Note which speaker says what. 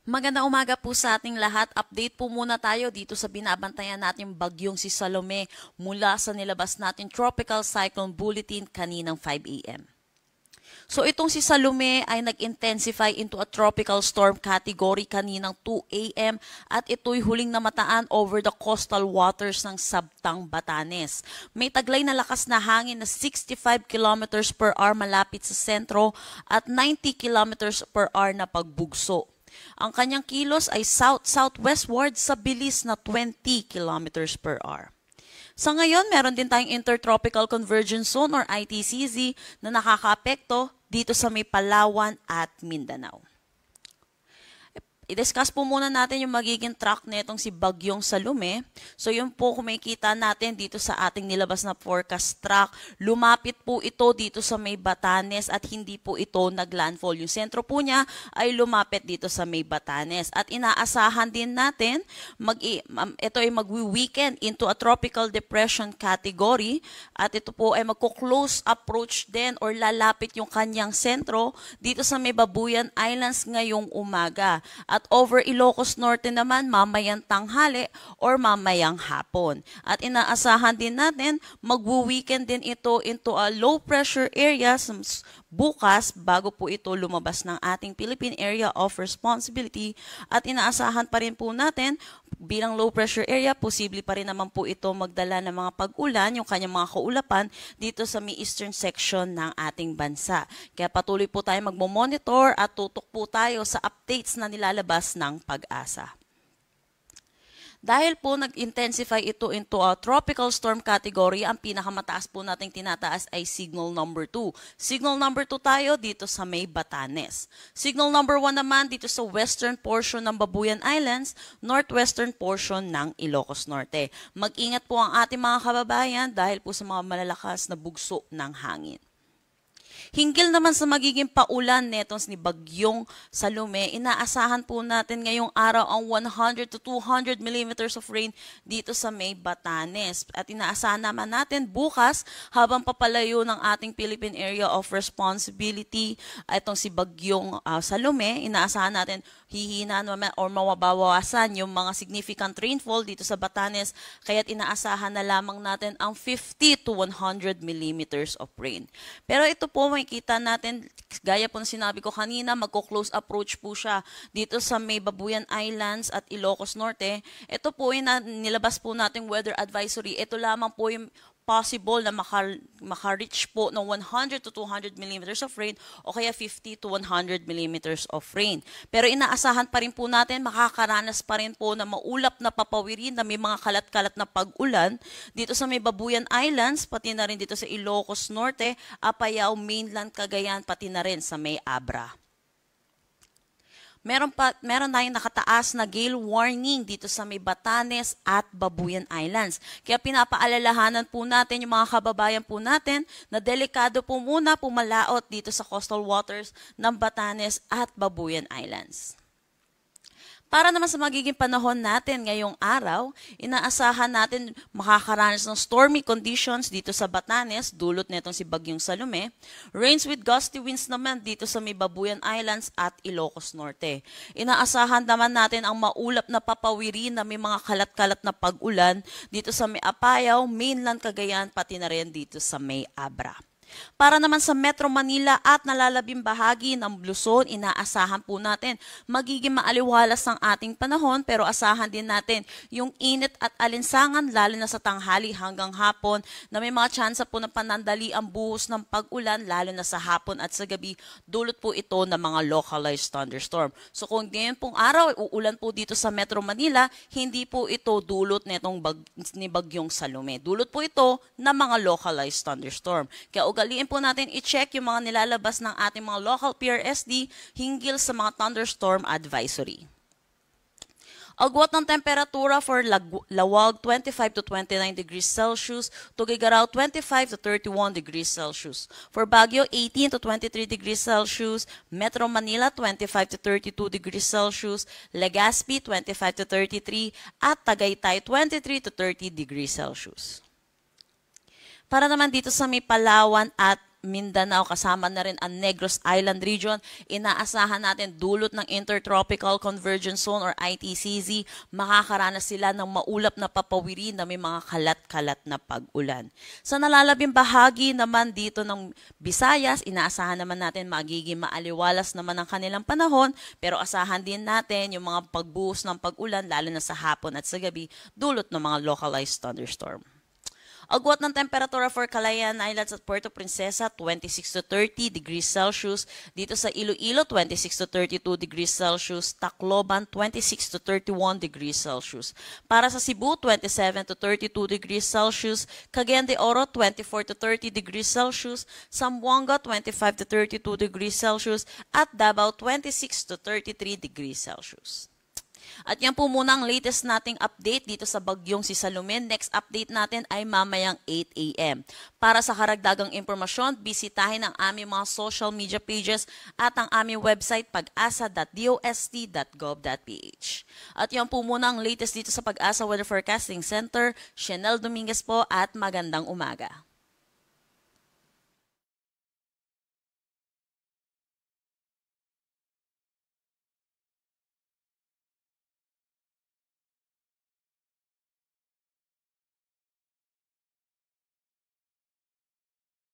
Speaker 1: Magandang umaga po sa ating lahat. Update po muna tayo dito sa binabantayan natin bagyong si Salome mula sa nilabas natin Tropical Cyclone Bulletin kaninang 5 a.m. So itong si Salome ay nag-intensify into a tropical storm category kaninang 2 a.m. at ito'y huling namataan over the coastal waters ng Sabtang, Batanes. May taglay na lakas na hangin na 65 kilometers per hour malapit sa sentro at 90 kilometers per hour na pagbugso. Ang kanyang kilos ay south-southwestward sa bilis na 20 kilometers per hour. Sa ngayon, meron din tayong Intertropical Convergence Zone or ITCZ na nakakaapekto dito sa may Palawan at Mindanao. I-discuss po muna natin yung magiging track netong si Bagyong Salome. So yun po kung makikita natin dito sa ating nilabas na forecast track, lumapit po ito dito sa may Batanes at hindi po ito naglandfall. Yung sentro po niya ay lumapit dito sa may Batanes. At inaasahan din natin, ito ay magwi-weekend into a tropical depression category at ito po ay magko-close approach din or lalapit yung kanyang sentro dito sa may Babuyan Islands ngayong umaga. At over Ilocos Norte naman mamayang tanghali or mamayang hapon. At inaasahan din natin magwo-weekend din ito into a low pressure area bukas bago po ito lumabas ng ating Philippine Area of Responsibility. At inaasahan pa rin po natin bilang low pressure area, posible pa rin naman po ito magdala ng mga pag-ulan, yung kanyang mga kaulapan dito sa may eastern section ng ating bansa. Kaya patuloy po tayo magmo-monitor at tutok po tayo sa updates na nilalabas ng Pag-asa. Dahil po nag-intensify ito into a tropical storm category, ang pinakamataas po nating tinataas ay signal number 2. Signal number 2 tayo dito sa may Batanes. Signal number 1 naman dito sa western portion ng Babuyan Islands, northwestern portion ng Ilocos Norte. Mag-ingat po ang ating mga kababayan dahil po sa mga malalakas na bugso ng hangin. Hinggil naman sa magiging paulan netong ni Bagyong Salome, inaasahan po natin ngayong araw ang 100 to 200 millimeters of rain dito sa may Batanes. At inaasahan naman natin bukas habang papalayo ng ating Philippine Area of Responsibility itong si Bagyong Salome, inaasahan natin hihina naman or mawabawasan yung mga significant rainfall dito sa Batanes, kaya't inaasahan na lamang natin ang 50 to 100 millimeters of rain. Pero ito po makikita natin, gaya po na sinabi ko kanina, magko-close approach po siya dito sa may Babuyan Islands at Ilocos Norte. Ito po yung nilabas po nating weather advisory. Ito lamang po yung possible na maka-reach po ng 100 to 200 millimeters of rain o kaya 50 to 100 millimeters of rain. Pero inaasahan pa rin po natin, makakaranas pa rin po na maulap na papawirin na may mga kalat-kalat na pag-ulan dito sa may Babuyan Islands, pati na rin dito sa Ilocos Norte, Apayao, Mainland, Cagayan, pati na rin sa may Abra. Meron tayong nakataas na gale warning dito sa may Batanes at Babuyan Islands. Kaya pinapaalalahanan po natin yung mga kababayan po natin na delikado po muna pumalaot dito sa coastal waters ng Batanes at Babuyan Islands. Para naman sa magiging panahon natin ngayong araw, inaasahan natin makakaranas ng stormy conditions dito sa Batanes, dulot nitong si Bagyong Salome. Rains with gusty winds naman dito sa may Babuyan Islands at Ilocos Norte. Inaasahan naman natin ang maulap na papawirin na may mga kalat-kalat na pag-ulan dito sa may Apayao, Mainland, Cagayan, pati na rin dito sa may Abra. Para naman sa Metro Manila at nalalabing bahagi ng Luzon, inaasahan po natin magiging maaliwalas ang ating panahon, pero asahan din natin yung init at alinsangan lalo na sa tanghali hanggang hapon na may mga tsansa po ng panandali ang buhos ng pag-ulan lalo na sa hapon at sa gabi, dulot po ito ng mga localized thunderstorm. So kung ngayon pong araw uulan po dito sa Metro Manila, hindi po ito dulot nitong ni Bagyong Salome. Dulot po ito ng mga localized thunderstorm. Kaya ugaliin po natin i-check yung mga nilalabas ng ating mga local PRSD hinggil sa mga thunderstorm advisory. Agwat ng temperatura for Lawag 25 to 29 degrees Celsius, Tuguegarao 25 to 31 degrees Celsius. For Baguio 18 to 23 degrees Celsius, Metro Manila 25 to 32 degrees Celsius, Legazpi 25 to 33 at Tagaytay 23 to 30 degrees Celsius. Para naman dito sa may Palawan at Mindanao, kasama na rin ang Negros Island region. Inaasahan natin dulot ng Intertropical Convergence Zone or ITCZ, makakaranas sila ng maulap na papawiri na may mga kalat-kalat na pag-ulan. Sa nalalabing bahagi naman dito ng Visayas, inaasahan naman natin magiging maaliwalas naman ang kanilang panahon, pero asahan din natin yung mga pagbuhos ng pag-ulan lalo na sa hapon at sa gabi dulot ng mga localized thunderstorm. Agwat ng temperatura for Calayan Islands at Puerto Princesa, 26 to 30 degrees Celsius. Dito sa Iloilo, 26 to 32 degrees Celsius. Tacloban, 26 to 31 degrees Celsius. Para sa Cebu, 27 to 32 degrees Celsius. Cagayan de Oro, 24 to 30 degrees Celsius. Zamboanga, 25 to 32 degrees Celsius. At Davao, 26 to 33 degrees Celsius. At yan po muna ang latest nating update dito sa bagyong si Salumin. Next update natin ay mamayang 8 a.m. Para sa karagdagang impormasyon, bisitahin ang aming mga social media pages at ang aming website pag-asa.dost.gov.ph. At yan po muna ang latest dito sa Pag-asa Weather Forecasting Center. Chanel Dominguez po at magandang umaga.